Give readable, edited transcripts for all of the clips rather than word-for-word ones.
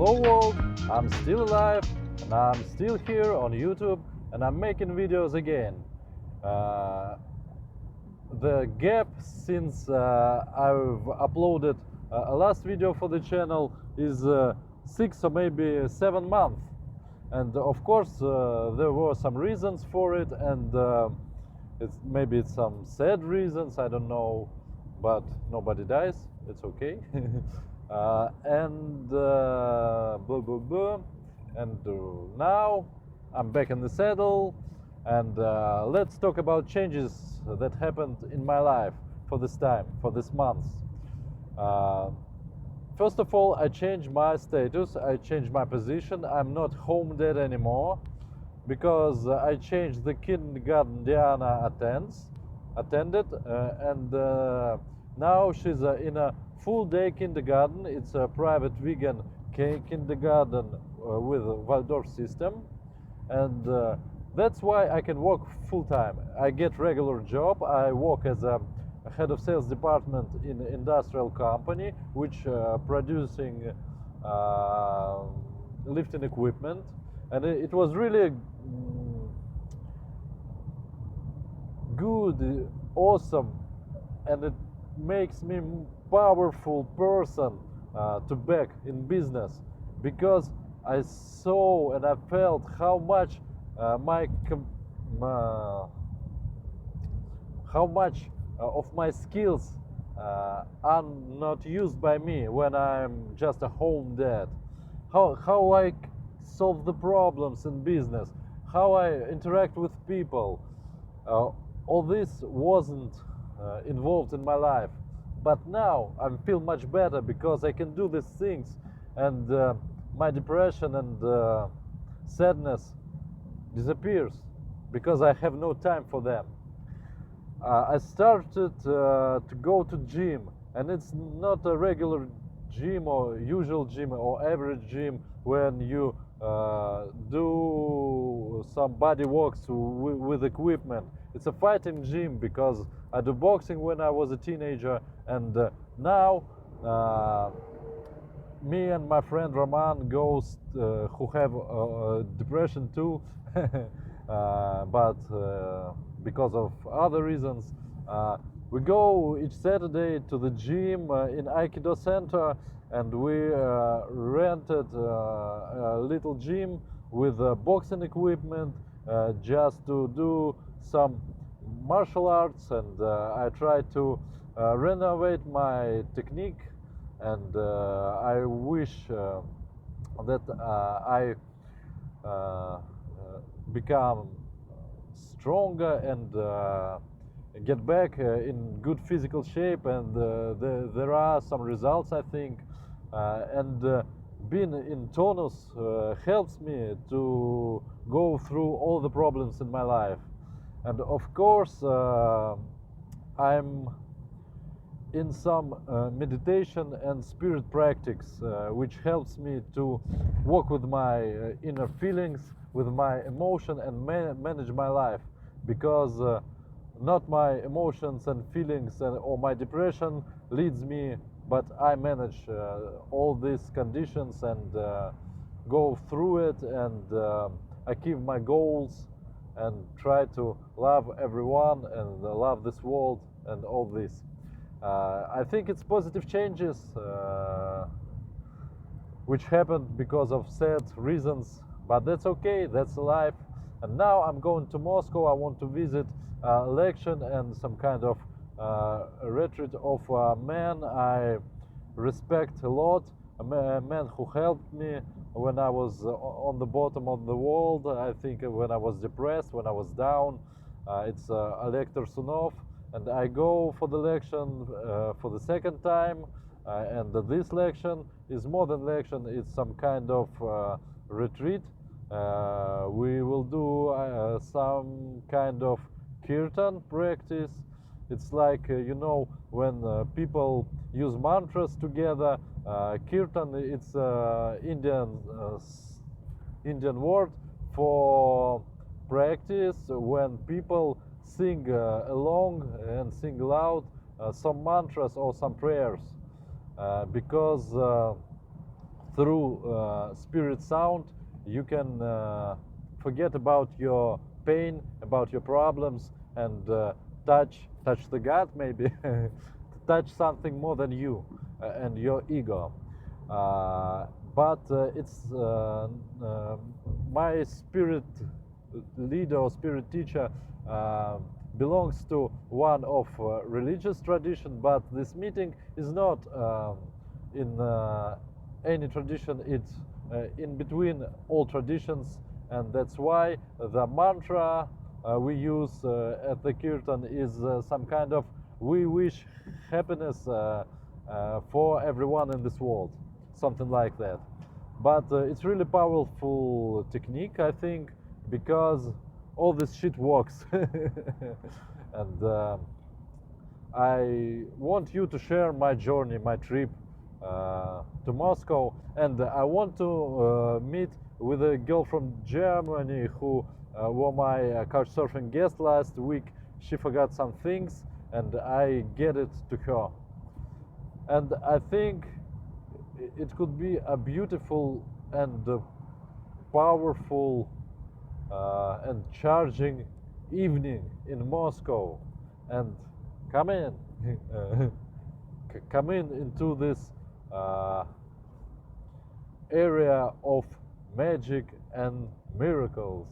hello world, I'm still alive and I'm still here on YouTube and I'm making videos again. Uh, the gap since I've uploaded a last video for the channel is 6 or maybe 7 months, and of course there were some reasons for it, and maybe it's some sad reasons, I don't know, but nobody dies, it's okay. And blah blah blah, and now I'm back in the saddle, and let's talk about changes that happened in my life for this month. uh, First of all, I changed my status, I changed my position. I'm not home dad anymore because I changed the kindergarten Diana attended, and now she's in a full day kindergarten. It's a private vegan kindergarten with a Waldorf system, and that's why I can work full time. I get regular job. I work as a head of sales department in industrial company which producing lifting equipment, and it was really good, awesome, and it makes me powerful person to back in business, because I saw and I felt how much how much of my skills are not used by me when I'm just a home dad. How I solve the problems in business, how I interact with people. All this wasn't involved in my life, but now I feel much better because I can do these things, and my depression and sadness disappears because I have no time for them. I started to go to gym, and it's not a regular gym or usual gym or average gym when you do some body works with equipment. It's a fighting gym because I do boxing when I was a teenager, and now me and my friend Roman goes who have depression too, but because of other reasons, we go each Saturday to the gym in Aikido Center, and we rented a little gym with boxing equipment just to do some martial arts, and I try to renovate my technique, and I wish that I become stronger and get back in good physical shape, and there are some results, I think, and being in tonus helps me to go through all the problems in my life. And of course I'm in some meditation and spirit practice which helps me to work with my inner feelings, with my emotion, and manage my life, because not my emotions and feelings or my depression leads me, but I manage all these conditions and go through it, and achieve my goals and try to love everyone and love this world and all this. I think it's positive changes which happened because of sad reasons, but that's okay, that's life. And now I'm going to Moscow. I want to visit a election and some kind of retreat of a man I respect a lot, a man who helped me when I was on the bottom of the world. I think when I was depressed, when I was down. It's Oleg Tursunov, and I go for the election for the second time, and this election is more than election, it's some kind of retreat. We will do some kind of kirtan practice. It's like when people use mantras together. Kirtan, it's Indian word for practice when people sing along and sing loud some mantras or some prayers, because through spirit sound you can forget about your pain, about your problems, and touch the God maybe, touch something more than you and your ego. But it's my spirit leader or spirit teacher belongs to one of religious tradition, but this meeting is not in any tradition. It's in between all traditions, and that's why the mantra we use at the kirtan is some kind of we wish happiness for everyone in this world, something like that. But it's really powerful technique, I think, because all this shit works. And I want you to share my journey, my trip to Moscow, and I want to meet with a girl from Germany who were my couchsurfing guest last week. She forgot some things, and I get it to her. And I think it could be a beautiful and powerful and charging evening in Moscow. And come in, come in into this area of magic and miracles.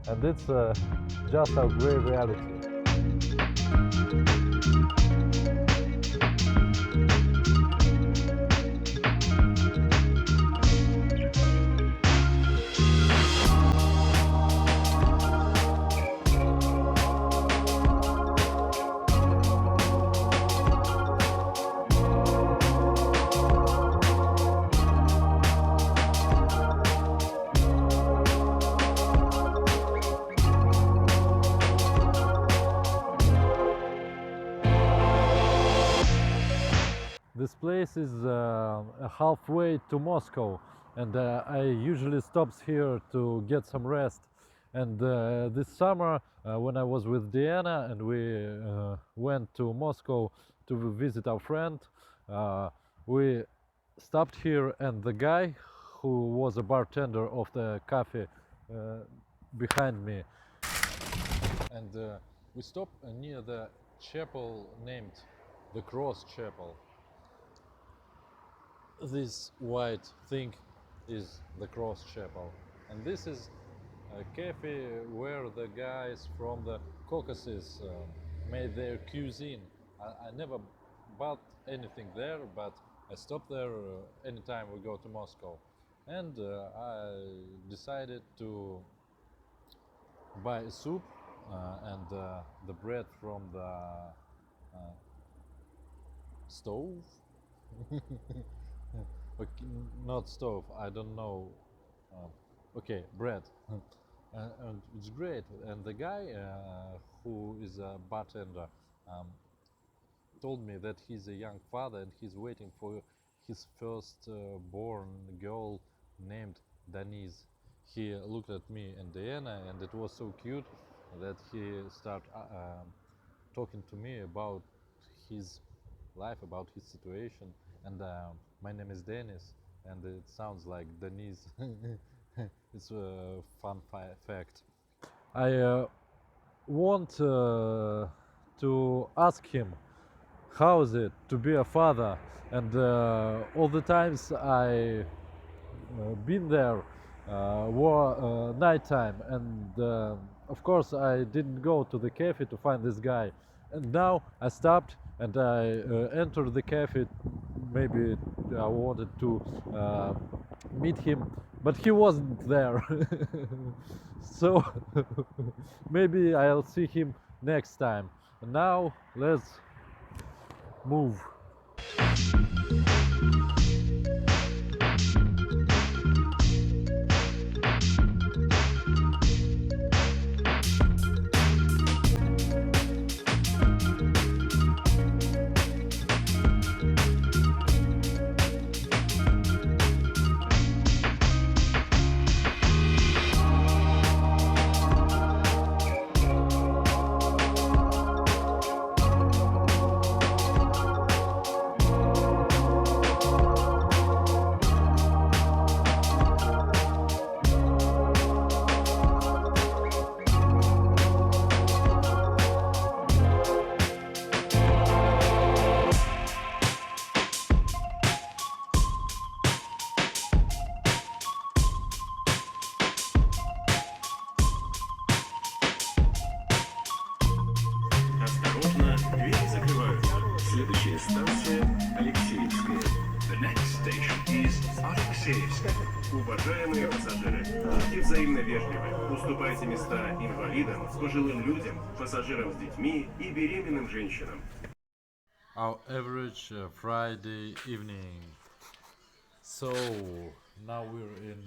And it's just our great reality. This place is halfway to Moscow, and I usually stops here to get some rest. And this summer, when I was with Diana and we went to Moscow to visit our friend, we stopped here, and the guy who was a bartender of the cafe behind me, and we stopped near the chapel named the Cross Chapel. This white thing is the Cross Chapel, and this is a cafe where the guys from the Caucasus made their cuisine. I never bought anything there, but I stop there anytime we go to Moscow, and I decided to buy a soup and the bread from the stove. Okay, not stove, I don't know. Okay, bread. And it's great. And the guy who is a bartender told me that he's a young father and he's waiting for his first born girl named Denise. He looked at me and Diana, and it was so cute that he started talking to me about his life, about his situation. And my name is Dennis, and it sounds like Denise. It's a fun fact. I want to ask him how is it to be a father, and all the times I been there were nighttime, and of course I didn't go to the cafe to find this guy, and now I stopped and I entered the cafe. Maybe I wanted to meet him, but he wasn't there. So maybe I'll see him next time. And now let's move. Следующая станция Алексеевская. The next station is Алексеевская. Уважаемые пассажиры, будьте взаимно вежливы. Уступайте места инвалидам, пожилым людям, пассажирам с детьми и беременным женщинам. Our average Friday evening. So now we're in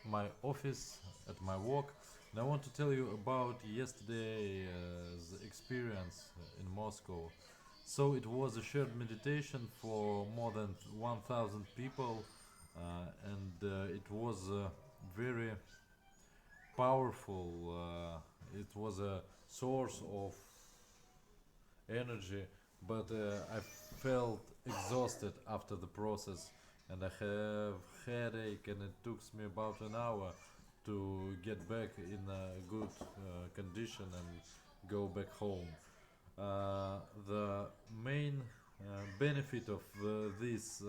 my office at my work, and I want to tell you about yesterday's experience in Moscow. So it was a shared meditation for more than 1,000 people, and it was very powerful. It was a source of energy, but I felt exhausted after the process, and I have headache, and it took me about an hour to get back in a good condition and go back home. The main benefit of this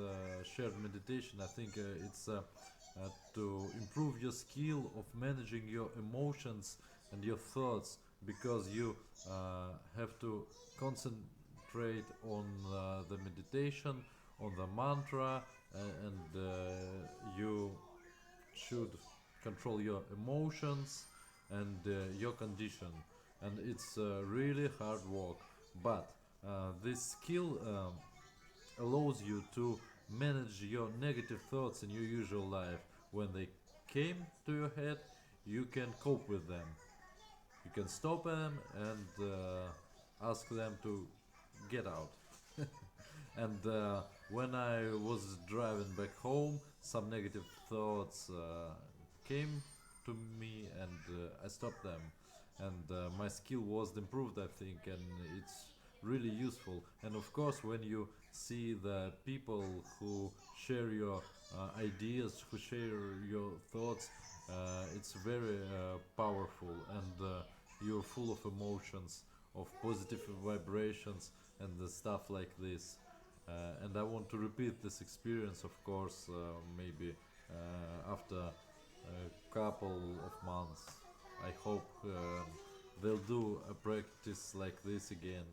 shared meditation, I think, to improve your skill of managing your emotions and your thoughts, because you have to concentrate on the meditation, on the mantra, and you should control your emotions and your condition. And it's really hard work, but this skill allows you to manage your negative thoughts in your usual life. When they came to your head, you can cope with them. You can stop them and ask them to get out. And when I was driving back home, some negative thoughts came to me, and I stopped them. And my skill was improved, I think, and it's really useful. And of course, when you see the people who share your ideas, who share your thoughts, it's very powerful, and you're full of emotions, of positive vibrations, and the stuff like this. And I want to repeat this experience, of course, maybe after a couple of months. I hope they'll do a practice like this again.